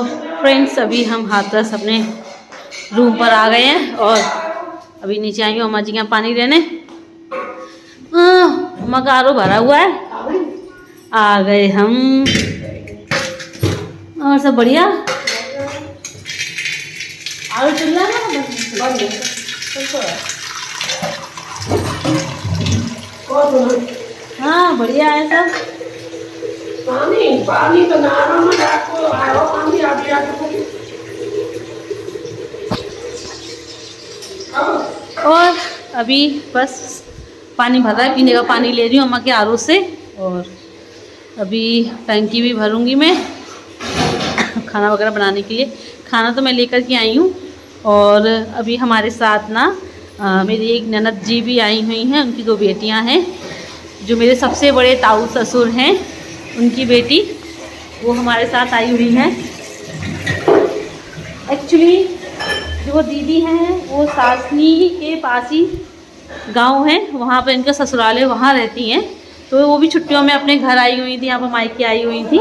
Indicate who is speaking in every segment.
Speaker 1: Friends अभी हम हाथरस अपने रूम पर आ गए हैं और अभी नीचे आई हूँ अम्मा जी के यहाँ पानी लेने। अम्मा का आरो भरा हुआ है, आ गए हम। और सब बढ़िया, आरो चल रहा है ना। हाँ बढ़िया है सब। पानी तो नारों में आपको आरो पानी आप और अभी बस पानी भर रहा है, पीने का पानी ले रही हूँ अम्मा के आरो से। और अभी टंकी भी भरूंगी मैं खाना वगैरह बनाने के लिए। खाना तो मैं लेकर के आई हूँ। और अभी हमारे साथ ना मेरी एक ननद जी भी आई हुई हैं, उनकी 2 बेटियाँ हैं। जो मेरे सबसे बड़े ताऊ ससुर हैं उनकी बेटी वो हमारे साथ आई हुई हैं। एक्चुअली जो वो दीदी हैं वो सासनी के पास ही गांव है, वहाँ पर इनका ससुराल है, वहाँ रहती हैं। तो वो भी छुट्टियों में अपने घर आई हुई थी, यहाँ पर मायके आई हुई थी।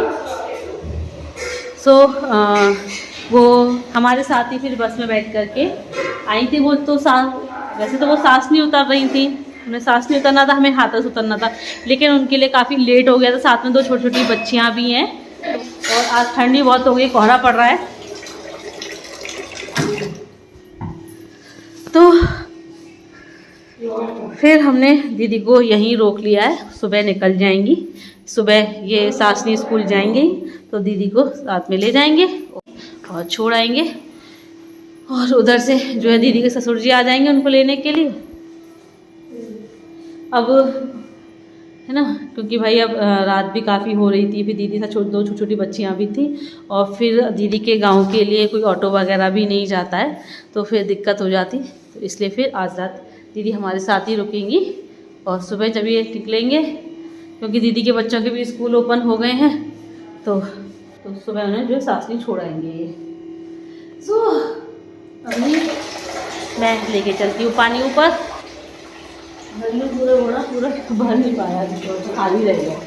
Speaker 1: सो वो हमारे साथ ही फिर बस में बैठ कर के आई थी। वो तो वैसे तो वो सासनी उतर रही थी, उन्हें सासनी उतरना था, हमें हाथरस उतरना था, लेकिन उनके लिए काफ़ी लेट हो गया था। साथ में 2 छोटी छोटी बच्चियाँ भी हैं और आज ठंडी बहुत हो गई, कोहरा पड़ रहा है। तो फिर हमने दीदी को यहीं रोक लिया है, सुबह निकल जाएंगी। सुबह ये सासनी स्कूल जाएंगे तो दीदी को साथ में ले जाएंगे और छोड़ आएंगे। और उधर से जो है दीदी के ससुर जी आ जाएंगे उनको लेने के लिए। अब है ना, क्योंकि भाई अब रात भी काफ़ी हो रही थी, फिर दीदी से 2 छोटी छोटी बच्चियाँ भी थी और फिर दीदी के गांव के लिए कोई ऑटो वगैरह भी नहीं जाता है, तो फिर दिक्कत हो जाती। तो इसलिए फिर आज रात दीदी हमारे साथ ही रुकेंगी और सुबह जब ये निकलेंगे, क्योंकि दीदी के बच्चों के भी स्कूल ओपन हो गए हैं, तो सुबह उन्हें जो है सासनी छोड़ाएंगे। सो अभी मैं लेके चलती हूँ पानी ऊपर। पूरा भर नहीं पाया, तो खाली रह गया।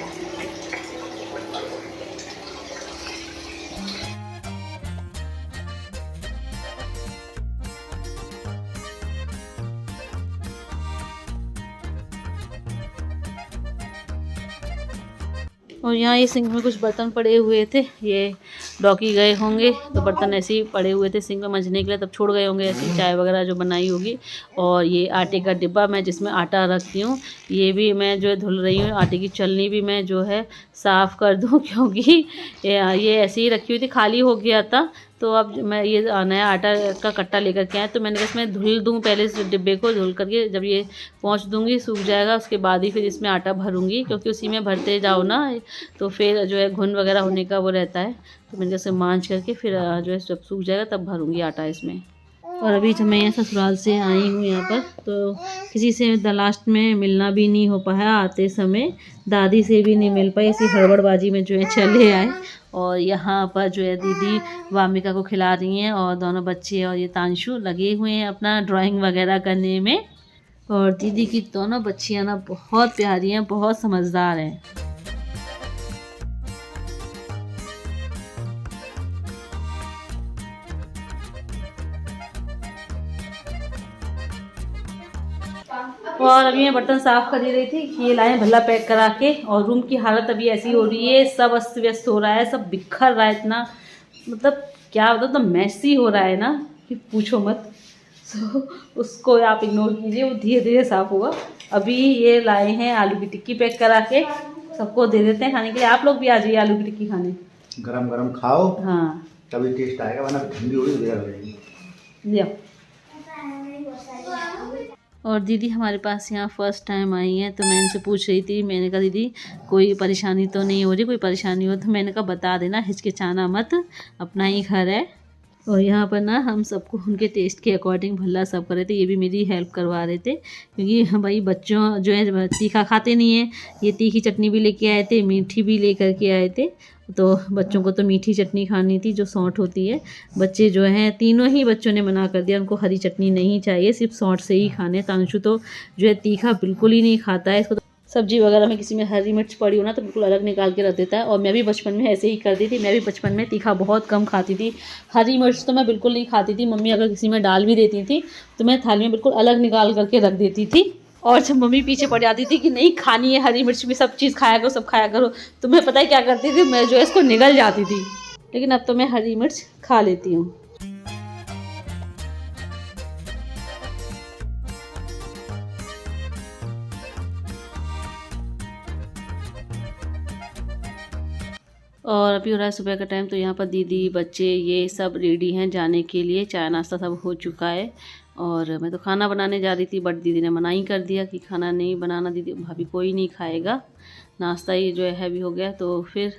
Speaker 1: और यहाँ ये सिंक में कुछ बर्तन पड़े हुए थे, ये डॉकी गए होंगे तो बर्तन ऐसे ही पड़े हुए थे सिंक में मंजने के लिए, तब छोड़ गए होंगे ऐसी चाय वगैरह जो बनाई होगी। और ये आटे का डिब्बा मैं जिसमें आटा रखती हूँ, ये भी मैं जो है धुल रही हूँ। आटे की चलनी भी मैं जो है साफ़ कर दूँ, क्योंकि ये ऐसे ही रखी हुई थी, खाली हो गया था। तो अब मैं ये नया आटा का कट्टा लेकर के आया, तो मैंने कहा इसमें धुल दूँ पहले इस डिब्बे को। धुल करके जब ये पहुँच दूँगी, सूख जाएगा, उसके बाद ही फिर इसमें आटा भरूँगी, क्योंकि उसी में भरते जाओ ना तो फिर जो है घुन वगैरह होने का वो रहता है। तो मैंने जैसे मांझ करके फिर जो है जब सूख जाएगा तब भरूँगी आटा इसमें। और अभी जब मैं यहाँ ससुराल से आई हूँ यहाँ पर, तो किसी से लास्ट में मिलना भी नहीं हो पाया। आते समय दादी से भी नहीं मिल पाई, इसी हड़बड़बाजी में जो है चले आए। और यहाँ पर जो है दीदी वामिका को खिला रही हैं और दोनों बच्चे और ये तांशु लगे हुए हैं अपना ड्राइंग वगैरह करने में। और दीदी की दोनों बच्चियाँ ना बहुत प्यारी हैं, बहुत समझदार हैं। और अभी मैं बर्तन साफ़ कर ही रही थी, ये लाए भल्ला पैक करा के। और रूम की हालत अभी ऐसी हो रही है, सब अस्त व्यस्त हो रहा है, सब बिखर रहा है इतना, मतलब क्या बताऊँ, तो मैसी हो रहा है ना कि पूछो मत। सो उसको आप इग्नोर कीजिए, वो धीरे धीरे साफ़ होगा। अभी ये लाए हैं आलू की टिक्की पैक करा के, सबको दे देते हैं खाने के लिए। आप लोग भी आ जाइए आलू की टिक्की खाने,
Speaker 2: गरम गरम खाओ। हाँ
Speaker 1: तभी
Speaker 2: टेस्ट आएगा, वरना ठंडी होगी तो देर लगेगी।
Speaker 1: और दीदी हमारे पास यहाँ फ़र्स्ट टाइम आई हैं, तो मैं इनसे पूछ रही थी, मैंने कहा दीदी कोई परेशानी तो नहीं हो रही, कोई परेशानी हो तो मैंने कहा बता देना, हिचकिचाना मत, अपना ही घर है। और यहाँ पर ना हम सबको उनके टेस्ट के अकॉर्डिंग भल्ला सब कर रहे थे। ये भी मेरी हेल्प करवा रहे थे, क्योंकि भाई बच्चों जो है तीखा खाते नहीं है। ये तीखी चटनी भी लेके आए थे, मीठी भी लेकर के आए थे। तो बच्चों को तो मीठी चटनी खानी थी जो सौंठ होती है। बच्चे जो हैं तीनों ही बच्चों ने मना कर दिया, उनको हरी चटनी नहीं चाहिए, सिर्फ सौंठ से ही खाने। तांशु तो जो है तीखा बिल्कुल ही नहीं खाता है, इसको तो सब्जी वगैरह में किसी में हरी मिर्च पड़ी हो ना तो बिल्कुल अलग निकाल के रख देता है। और मैं भी बचपन में ऐसे ही करती थी। मैं भी बचपन में तीखा बहुत कम खाती थी। हरी मिर्च तो मैं बिल्कुल नहीं खाती थी। मम्मी अगर किसी में डाल भी देती थी तो मैं थाली में बिल्कुल अलग निकाल करके रख देती थी। और जब मम्मी पीछे पड़ जाती थी कि नहीं खानी है हरी मिर्च भी, सब चीज़ खाया करो, सब खाया करो, तो मैं पता है क्या करती थी, मैं जो है इसको निगल जाती थी। लेकिन अब तो मैं हरी मिर्च खा लेती हूँ। और अभी हो रहा है सुबह का टाइम, तो यहाँ पर दीदी बच्चे ये सब रेडी हैं जाने के लिए। चाय नाश्ता सब हो चुका है और मैं तो खाना बनाने जा रही थी, बट दीदी ने मना ही कर दिया कि खाना नहीं बनाना दीदी, भाभी कोई नहीं खाएगा, नाश्ता ही जो है हैवी हो गया। तो फिर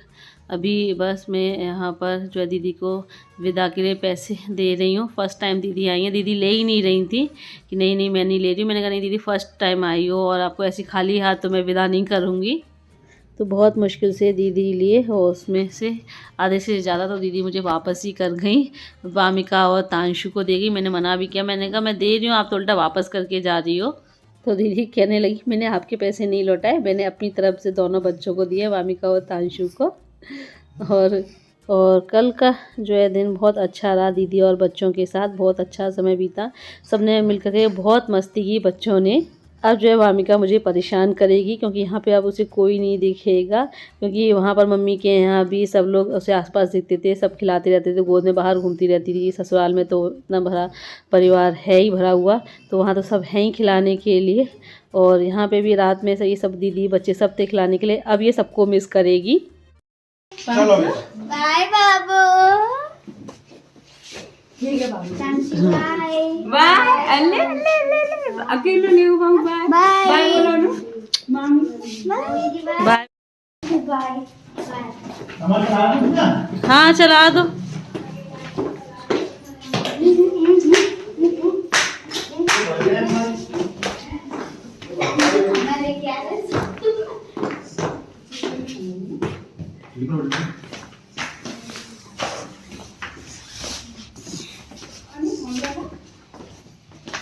Speaker 1: अभी बस मैं यहाँ पर जो है दीदी को विदा के लिए पैसे दे रही हूँ। फ़र्स्ट टाइम दीदी आई हैं, दीदी ले ही नहीं रही थी कि नहीं नहीं मैं नहीं ले रही हूँ। मैंने कहा नहीं दीदी फ़र्स्ट टाइम आई हो और आपको ऐसी खाली हाथ तो मैं विदा नहीं करूँगी। तो बहुत मुश्किल से दीदी लिए और उसमें से आधे से ज़्यादा तो दीदी मुझे वापस ही कर गई। वामिका और तांशु को देगी, मैंने मना भी किया, मैंने कहा मैं दे रही हूँ, आप तो उल्टा वापस करके जा रही हो। तो दीदी कहने लगी मैंने आपके पैसे नहीं लौटाए, मैंने अपनी तरफ से दोनों बच्चों को दिए, वामिका और तांशु को। और कल का जो है दिन बहुत अच्छा रहा, दीदी और बच्चों के साथ बहुत अच्छा समय बीता। सबने मिलकर के बहुत मस्ती की बच्चों ने। अब जो है वामिका मुझे परेशान करेगी क्योंकि यहाँ पे अब उसे कोई नहीं दिखेगा, क्योंकि वहाँ पर मम्मी के यहाँ भी सब लोग उसे आसपास दिखते थे, सब खिलाते रहते थे, गोद में बाहर घूमती रहती थी। ससुराल में तो इतना भरा परिवार है ही भरा हुआ, तो वहाँ तो सब हैं ही खिलाने के लिए। और यहाँ पे भी रात में से ये सब दीदी बच्चे सब थे खिलाने के लिए। अब ये सबको मिस करेगी।
Speaker 3: बाय बाबू। ठीक है बाबू। बाय। अल्ले अल्ले अल्ले अकेले नहीं हो बाबू। बाय बाय बोलो ना मामी।
Speaker 1: Bye
Speaker 3: bye bye.
Speaker 1: हाँ चला दो।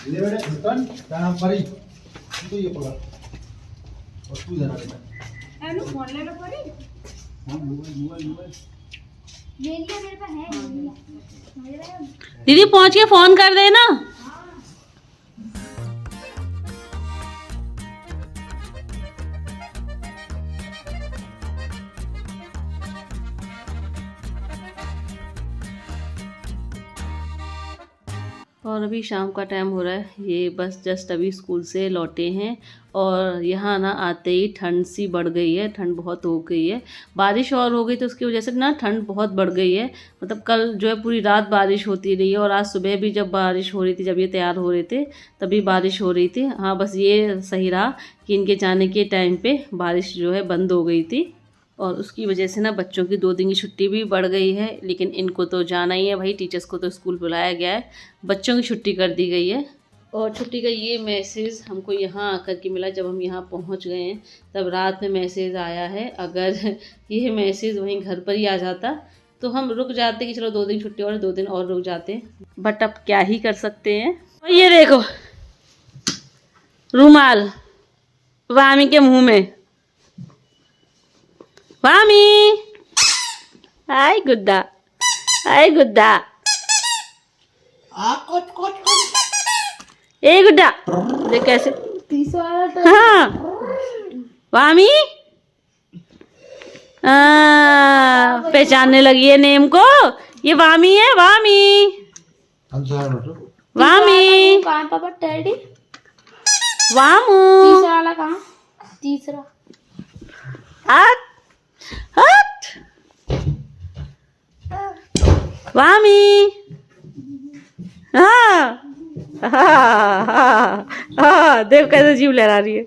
Speaker 2: ले बेटा दुकान क्या नाम परी तो ये पकड़ और तू जरा बेटा
Speaker 3: हेलो फोन ले लो परी।
Speaker 2: हां मोबाइल
Speaker 3: ले लिया मेरे पास है।
Speaker 1: दीदी पहुंच के फोन कर देना। और अभी शाम का टाइम हो रहा है, ये बस जस्ट अभी स्कूल से लौटे हैं। और यहाँ ना आते ही ठंड सी बढ़ गई है, ठंड बहुत हो गई है। बारिश और हो गई तो उसकी वजह से ना ठंड बहुत बढ़ गई है। मतलब कल जो है पूरी रात बारिश होती रही है और आज सुबह भी जब बारिश हो रही थी, जब ये तैयार हो रहे थे तभी बारिश हो रही थी। हाँ बस ये सही रहा कि इनके जाने के टाइम पे बारिश जो है बंद हो गई थी और उसकी वजह से ना बच्चों की 2 दिन की छुट्टी भी बढ़ गई है। लेकिन इनको तो जाना ही है भाई, टीचर्स को तो स्कूल बुलाया गया है, बच्चों की छुट्टी कर दी गई है। और छुट्टी का ये मैसेज हमको यहाँ आकर के मिला, जब हम यहाँ पहुँच गए हैं तब रात में मैसेज आया है। अगर ये मैसेज वहीं घर पर ही आ जाता तो हम रुक जाते कि चलो 2 दिन छुट्टी और 2 दिन और रुक जाते, बट अब क्या ही कर सकते हैं। ये देखो रुमाल वामी के मुँह में। वामी हाय गुड्डा, हाय गुड्डा, ए गुड्डा देख कैसे। हाँ वामी पहचानने लगी है नेम को, ये वामी है। वामी वामी
Speaker 3: कहाँ पापा टैडी
Speaker 1: वामू
Speaker 3: तीसरा वाला कहाँ? तीसरा
Speaker 1: हट हट वामी। हाँ हाँ हाँ हाँ देव कैसे जीव लहरा रही है।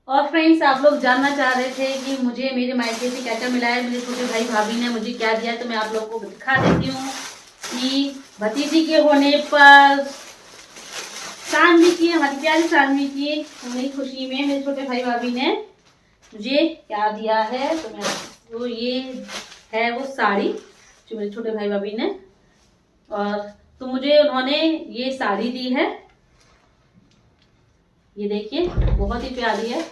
Speaker 1: और फ्रेंड्स आप लोग जानना चाह रहे थे कि मुझे मेरे मायके से क्या क्या मिला है, मेरे छोटे भाई भाभी ने मुझे क्या दिया, तो मैं आप लोगों को दिखा देती हूँ कि भतीजी के होने पर सानवी की, हमारी प्यारी सानवी की होने की खुशी में मेरे छोटे भाई भाभी ने मुझे क्या दिया है। तो मैं तो ये है वो साड़ी जो मेरे छोटे भाई भाभी ने और तो मुझे उन्होंने ये साड़ी दी है, ये देखिए बहुत ही प्यारी है।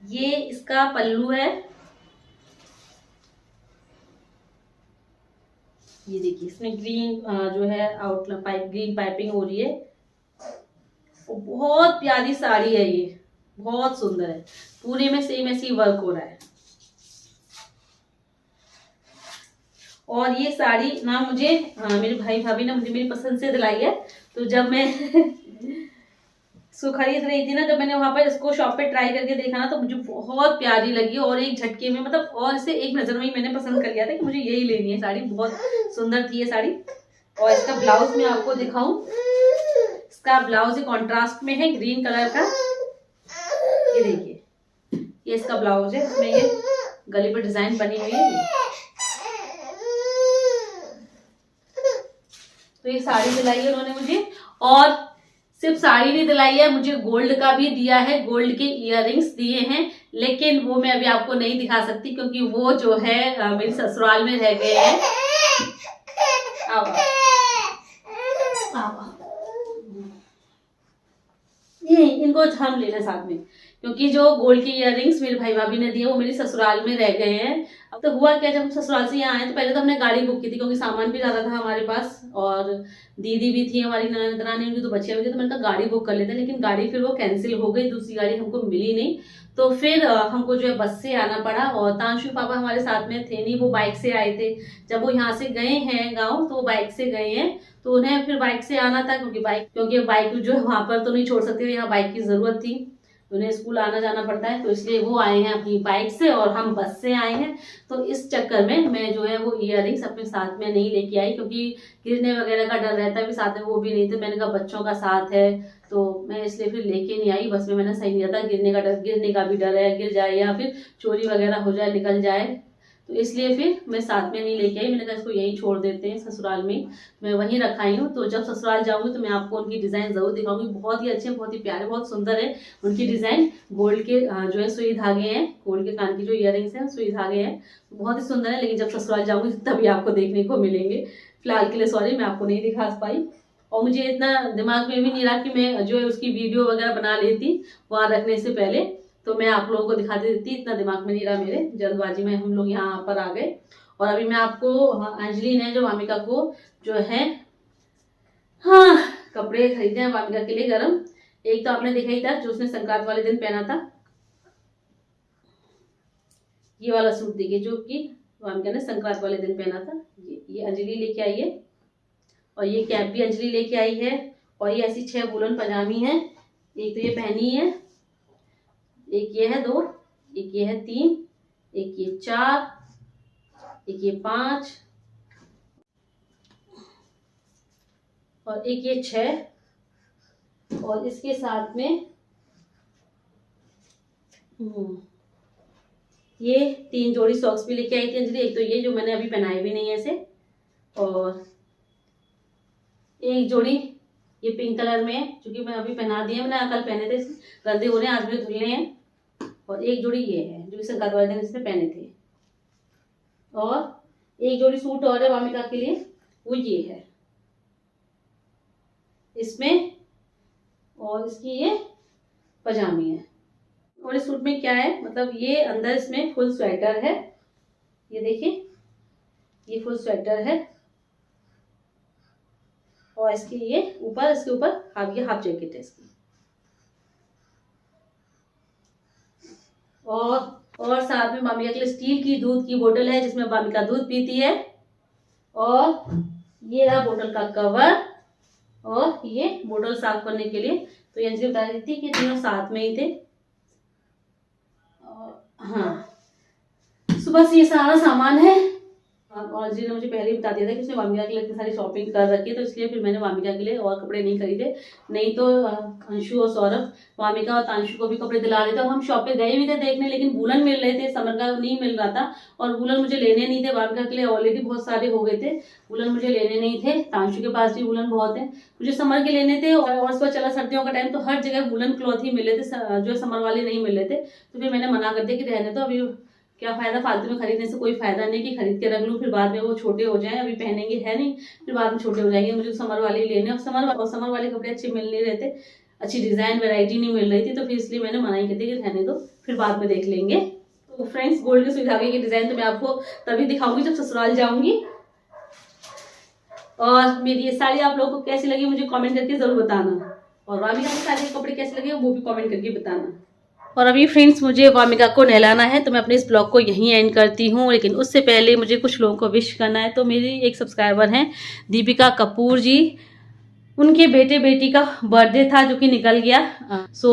Speaker 1: ये इसका पल्लू है, ये देखिए इसमें ग्रीन जो है आउटलाइन पाइप, ग्रीन पाइपिंग हो रही है। बहुत प्यारी साड़ी है ये, बहुत सुंदर है, पूरे में सेम ऐसी वर्क हो रहा है। और ये साड़ी ना मुझे मेरे भाई भाभी ने मुझे मेरी पसंद से दिलाई है। तो जब मैं इसको खरीद रही थी ना, जब मैंने वहां पर इसको शॉप पे ट्राई करके देखा ना, तो मुझे बहुत प्यारी लगी और एक झटके में मतलब और इसे एक नजर में ही मैंने पसंद कर लिया था कि मुझे यही लेनी है साड़ी। बहुत सुंदर थी ये साड़ी। और इसका ब्लाउज मैं आपको दिखाऊं, इसका ब्लाउज कॉन्ट्रास्ट में है ग्रीन कलर का, ये देखिए ये इसका ब्लाउज है, इसमें ये गले पे डिजाइन बनी हुई है। तो ये साड़ी दिलाई है उन्होंने मुझे, और सिर्फ साड़ी नहीं दिलाई है, मुझे गोल्ड का भी दिया है, गोल्ड के इयररिंग्स दिए हैं। लेकिन वो मैं अभी आपको नहीं दिखा सकती क्योंकि वो जो है मेरे ससुराल में रह गए हैं। आओ आओ, ये इनको हम ले लें साथ में, क्योंकि जो गोल्ड के इयररिंग्स मेरे भाई भाभी ने दिए वो मेरे ससुराल में रह गए हैं। अब तो हुआ क्या, जब हम ससुराल से यहाँ आए तो पहले तो हमने गाड़ी बुक की थी क्योंकि सामान भी ज्यादा था हमारे पास, और दीदी भी थी हमारी, ननदरानी, उनकी तो बच्चियां भी थी। तो मैंने कहा गाड़ी बुक कर लेते हैं, लेकिन गाड़ी फिर वो कैंसिल हो गई, दूसरी गाड़ी हमको मिली नहीं। तो फिर हमको जो है बस से आना पड़ा। और तांशु पापा हमारे साथ में थे नहीं, वो बाइक से आए थे। जब वो यहाँ से गए हैं गाँव तो वो बाइक से गए हैं, तो उन्हें फिर बाइक से आना था क्योंकि बाइक जो है वहां पर तो नहीं छोड़ सकते थे, यहाँ बाइक की जरूरत थी, उन्हें स्कूल आना जाना पड़ता है। तो इसलिए वो आए हैं अपनी बाइक से और हम बस से आए हैं। तो इस चक्कर में मैं जो है वो इयररिंग्स अपने साथ में नहीं लेके आई, क्योंकि गिरने वगैरह का डर रहता है, भी साथ में वो भी नहीं थे। मैंने कहा बच्चों का साथ है तो मैं इसलिए फिर लेके नहीं आई। बस में मैंने सही नहीं रहता, गिरने का भी डर है, गिर जाए या फिर चोरी वगैरह हो जाए, निकल जाए, तो इसलिए फिर मैं साथ में नहीं लेके आई। मैंने कहा इसको यहीं छोड़ देते हैं ससुराल में, मैं वहीं रखाई हूँ। तो जब ससुराल जाऊंगी तो मैं आपको उनकी डिजाइन जरूर दिखाऊंगी। बहुत ही अच्छे, बहुत ही प्यारे, बहुत सुंदर है उनकी डिजाइन। गोल्ड के जो है सुई धागे हैं, गोल्ड के कान की जो इयररिंग्स हैं सुई धागे हैं, बहुत ही सुंदर है। लेकिन जब ससुराल जाऊंगी तभी आपको देखने को मिलेंगे। फिलहाल के लिए सॉरी, मैं आपको नहीं दिखा पाई। और मुझे इतना दिमाग में भी नहीं रहा कि मैं जो है उसकी वीडियो वगैरह बना लेती वहां रखने से पहले, तो मैं आप लोगों को दिखा देती। इतना दिमाग में नहीं रहा मेरे, जल्दबाजी में हम लोग यहाँ पर आ गए। और अभी मैं आपको अंजलि ने जो वामिका को जो है कपड़े खरीदे हैं वामिका के लिए गरम। एक तो आपने देखा ही था जो उसने संक्रांत वाले दिन पहना था, ये वाला सूट देखिए जो कि वामिका ने संक्रांत वाले दिन पहना था, ये अंजलि लेके आई है। और ये कैप भी अंजलि लेके आई है। और ये ऐसी 6 वुलन पजामी है, एक तो ये पहनी है, एक ये है 2, एक ये है 3, एक ये 4, एक ये 5 और एक ये 6। और इसके साथ में ये 3 जोड़ी सॉक्स भी लेके आई थी अंजलि। एक तो ये जो मैंने अभी पहनाए भी नहीं है ऐसे, और एक जोड़ी ये पिंक कलर में है जो कि मैं अभी पहना दी है, मैंने कल पहने थे, गंदे हो रहे हैं, आज भी धुलने हैं। और एक जोड़ी ये है जो संक्रांत वाले दिन इसने पहने थे। और एक जोड़ी सूट और है वामिका के लिए, वो ये है इसमें, और इसकी ये पजामी है। और इस सूट में क्या है, मतलब ये अंदर इसमें फुल स्वेटर है, ये देखिए ये फुल स्वेटर है। और इसके ये ऊपर, इसके ऊपर ये हाफ जैकेट है इसकी। और साथ में वामिका के लिए स्टील की दूध की बोतल है जिसमें वामिका दूध पीती है। और ये रहा बोतल का कवर, और ये बोतल साफ करने के लिए। तो ये अंजलि बता रही थी कि तीनों साथ में ही थे। हाँ, सुबह से ये सारा सामान है। और जी ने मुझे पहले ही बता दिया था कि उसने वामिका के लिए इतनी सारी शॉपिंग कर रखी है, तो इसलिए फिर मैंने वामिका के लिए और कपड़े नहीं खरीदे। नहीं तो अंशु और सौरभ वामिका और तांशु को भी कपड़े दिला रहे थे। हम शॉप पे गए भी थे देखने, लेकिन वूलन मिल रहे थे, समर का नहीं मिल रहा था। और वूलन मुझे लेने नहीं थे, वामिका के लिए ऑलरेडी बहुत सारे हो गए थे, वूलन मुझे लेने नहीं थे। तांशु के पास भी वूलन बहुत है, मुझे समर के लेने थे। और उस पर चला सर्दियों का टाइम, तो हर जगह वूलन क्लॉथ ही मिले थे, जो समर वाले नहीं मिल रहे थे। तो फिर मैंने मना कर दिया कि रहने दो, अभी क्या फ़ायदा, फालतू में खरीदने से कोई फ़ायदा नहीं कि खरीद के रख लूँ फिर बाद में वो छोटे हो जाएं, अभी पहनेंगे है नहीं, फिर बाद में छोटे हो जाएंगे। मुझे समर वाले ही लेने, और समर वाले कपड़े अच्छे मिल नहीं रहे थे, अच्छी डिज़ाइन वैरायटी नहीं मिल रही थी, तो फिर इसलिए मैंने मना ही कर दी कि रहने दो, फिर बाद में देख लेंगे। तो फ्रेंड्स, गोल्ड के सुई धागे की डिज़ाइन तो मैं आपको तभी दिखाऊंगी जब ससुराल जाऊंगी। और मेरी ये साड़ी आप लोगों को कैसी लगी मुझे कमेंट करके ज़रूर बताना, और वामिका की साड़ी के कपड़े कैसे लगे वो भी कमेंट करके बताना। और अभी फ्रेंड्स, मुझे वामिका को नहलाना है, तो मैं अपने इस ब्लॉग को यहीं एंड करती हूँ, लेकिन उससे पहले मुझे कुछ लोगों को विश करना है। तो मेरी एक सब्सक्राइबर हैं दीपिका कपूर जी, उनके बेटे बेटी का बर्थडे था जो कि निकल गया। सो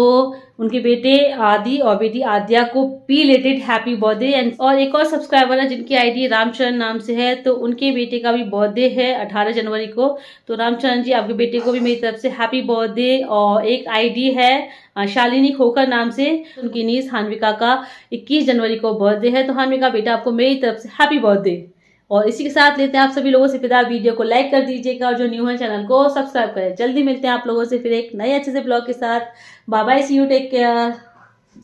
Speaker 1: उनके बेटे आदि और बेटी आद्या को बिलेटेड हैप्पी बर्थडे। एंड और एक और सब्सक्राइबर है जिनकी आईडी रामचरण नाम से है, तो उनके बेटे का भी बर्थडे है 18 जनवरी को। तो रामचरण जी, आपके बेटे को भी मेरी तरफ से हैप्पी बर्थडे। और एक आईडी है शालिनी खोकर नाम से, उनकी नीस हान्विका का 21 जनवरी को बर्थडे है। तो हान्विका बेटा, आपको मेरी तरफ से हैप्पी बर्थडे। और इसी के साथ लेते हैं आप सभी लोगों से विदा। वीडियो को लाइक कर दीजिएगा और जो न्यू है चैनल को सब्सक्राइब करें। जल्दी मिलते हैं आप लोगों से फिर एक नए अच्छे से ब्लॉग के साथ। Bye bye, see you, take care.